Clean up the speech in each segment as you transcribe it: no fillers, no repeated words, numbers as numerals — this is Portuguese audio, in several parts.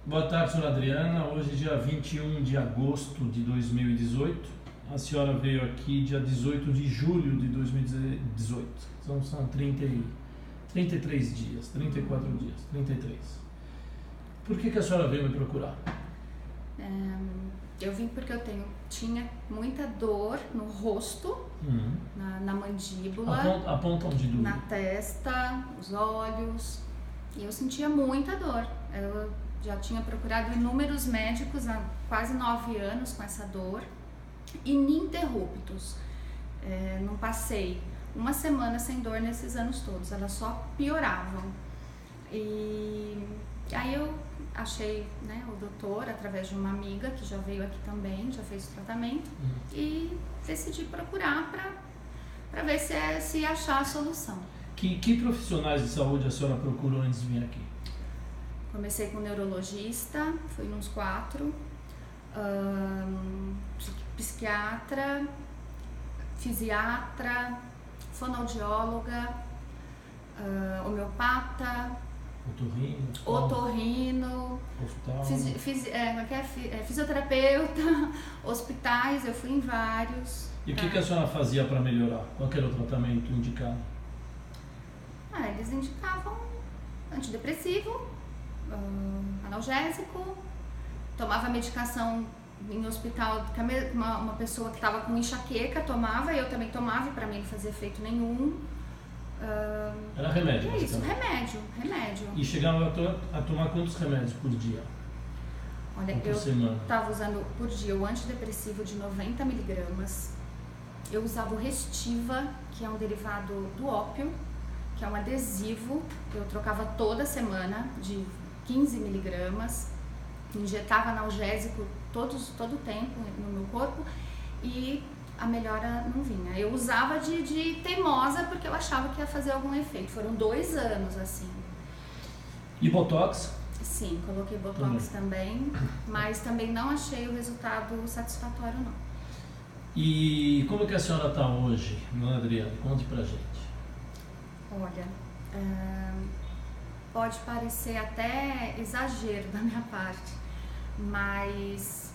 Boa tarde, senhora Adriana. Hoje, dia 21 de agosto de 2018. A senhora veio aqui dia 18 de julho de 2018. São 33 dias, 34 dias, 33. Por que a senhora veio me procurar? Eu vim porque eu tinha muita dor no rosto, na mandíbula, A ponta onde doía? na testa, os olhos, e eu sentia muita dor. Eu já tinha procurado inúmeros médicos há quase 9 anos com essa dor, ininterruptos. Não passei uma semana sem dor nesses anos todos, elas só pioravam. E aí eu achei, né, o doutor através de uma amiga que já veio aqui também, já fez o tratamento, e decidi procurar para ver se achar a solução. Que profissionais de saúde a senhora procurou antes de vir aqui? Comecei com neurologista, fui nos 4, psiquiatra, fisiatra, fonoaudióloga, homeopata, otorrino, fisioterapeuta, hospitais, eu fui em vários. E o que a senhora fazia para melhorar? Qual era o tratamento indicado? Eles indicavam antidepressivo, analgésico, tomava medicação em hospital, uma pessoa que estava com enxaqueca tomava, e eu também tomava, e para mim não fazia efeito nenhum. Era remédio? É isso, remédio. E chegava a tomar quantos remédios por dia? Olha, eu estava usando por dia o antidepressivo de 90 miligramas, eu usava o Restiva, que é um derivado do ópio, que é um adesivo, eu trocava toda semana de 15 miligramas, injetava analgésico todo o tempo no meu corpo, e a melhora não vinha. Eu usava de teimosa porque eu achava que ia fazer algum efeito. Foram 2 anos assim. E Botox? Sim, coloquei Botox também, mas também não achei o resultado satisfatório, não. E como que a senhora está hoje, dona Adriana? Conte pra gente. Olha, pode parecer até exagero da minha parte, mas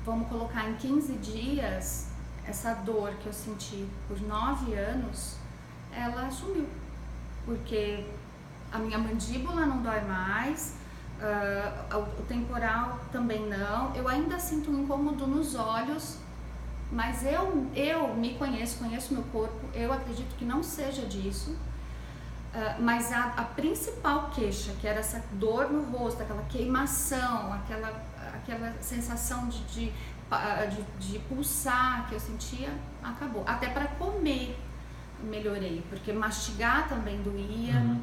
vamos colocar em 15 dias, essa dor que eu senti por 9 anos, ela sumiu, porque a minha mandíbula não dói mais, o temporal também não, eu ainda sinto um incômodo nos olhos, mas eu me conheço meu corpo, eu acredito que não seja disso, mas a principal queixa, que era essa dor no rosto, aquela queimação, aquela sensação de pulsar que eu sentia, acabou. Até para comer melhorei, porque mastigar também doía.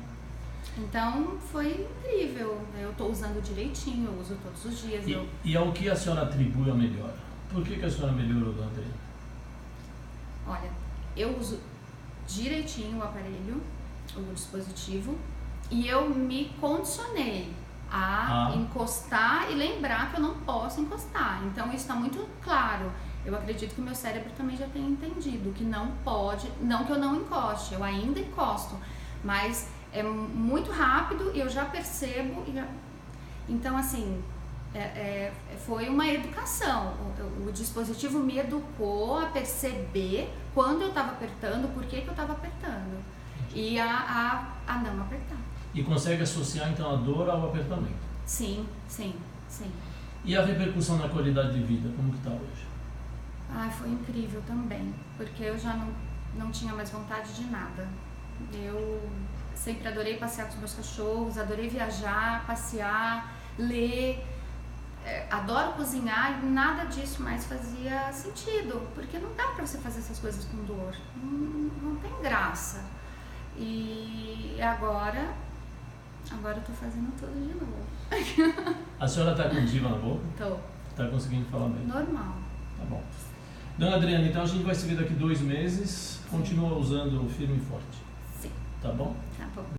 Então foi incrível. Eu estou usando direitinho, eu uso todos os dias. E ao que a senhora atribui a melhora? Por que a senhora melhorou, dona Adriana? Olha, eu uso direitinho o aparelho, o dispositivo, e eu me condicionei a encostar e lembrar que eu não posso encostar. Então isso está muito claro. Eu acredito que o meu cérebro também já tenha entendido que não pode, não que eu não encoste, eu ainda encosto, mas é muito rápido e eu já percebo. Então assim, foi uma educação. O dispositivo me educou a perceber quando eu estava apertando, por que eu estava apertando, e a não apertar. E consegue associar então a dor ao apertamento? Sim. E a repercussão na qualidade de vida, como que está hoje? Foi incrível também, porque eu já não tinha mais vontade de nada. Eu sempre adorei passear com os meus cachorros, adorei viajar, passear, ler, adoro cozinhar, e nada disso mais fazia sentido, porque não dá pra você fazer essas coisas com dor, não tem graça. E agora eu tô fazendo tudo de novo. A senhora tá com diva na boca? Tô. Tá conseguindo falar bem? Normal. Tá bom. Dona Adriana, então a gente vai se ver daqui 2 meses. Continua usando o firme e forte. Sim. Tá bom? Tá bom.